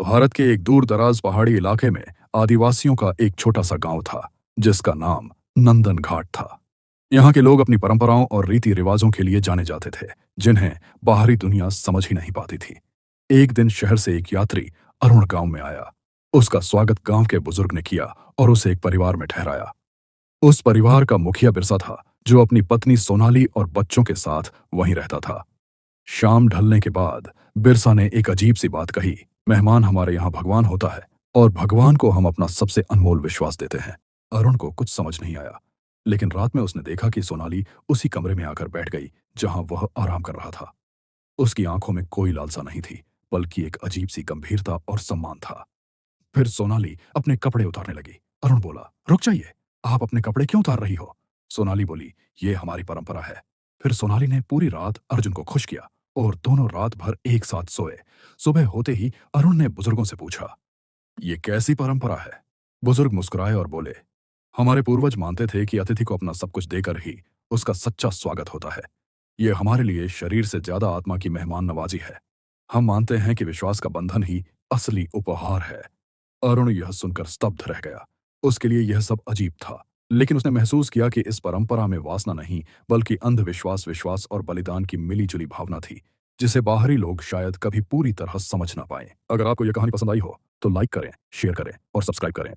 भारत के एक दूर दराज पहाड़ी इलाके में आदिवासियों का एक छोटा सा गांव था जिसका नाम नंदन घाट था। यहाँ के लोग अपनी परंपराओं और रीति रिवाजों के लिए जाने जाते थे, जिन्हें बाहरी दुनिया समझ ही नहीं पाती थी। एक दिन शहर से एक यात्री अरुण गांव में आया। उसका स्वागत गांव के बुजुर्ग ने किया और उसे एक परिवार में ठहराया। उस परिवार का मुखिया बिरसा था, जो अपनी पत्नी सोनाली और बच्चों के साथ वहीं रहता था। शाम ढलने के बाद बिरसा ने एक अजीब सी बात कही। मेहमान हमारे यहाँ भगवान होता है और भगवान को हम अपना सबसे अनमोल विश्वास देते हैं। अरुण को कुछ समझ नहीं आया, लेकिन रात में उसने देखा कि सोनाली उसी कमरे में आकर बैठ गई जहां वह आराम कर रहा था। उसकी आंखों में कोई लालसा नहीं थी, बल्कि एक अजीब सी गंभीरता और सम्मान था। फिर सोनाली अपने कपड़े उतारने लगी। अरुण बोला, रुक जाइए, आप अपने कपड़े क्यों उतार रही हो? सोनाली बोली, ये हमारी परंपरा है। फिर सोनाली ने पूरी रात अर्जुन को खुश किया और दोनों रात भर एक साथ सोए। सुबह होते ही अरुण ने बुजुर्गों से पूछा, ये कैसी परंपरा है? बुजुर्ग मुस्कुराए और बोले, हमारे पूर्वज मानते थे कि अतिथि को अपना सब कुछ देकर ही उसका सच्चा स्वागत होता है। ये हमारे लिए शरीर से ज्यादा आत्मा की मेहमान नवाजी है। हम मानते हैं कि विश्वास का बंधन ही असली उपहार है। अरुण यह सुनकर स्तब्ध रह गया। उसके लिए यह सब अजीब था, लेकिन उसने महसूस किया कि इस परंपरा में वासना नहीं, बल्कि अंधविश्वास, विश्वास और बलिदान की मिली-जुली भावना थी, जिसे बाहरी लोग शायद कभी पूरी तरह समझ ना पाए। अगर आपको यह कहानी पसंद आई हो, तो लाइक करें, शेयर करें और सब्सक्राइब करें।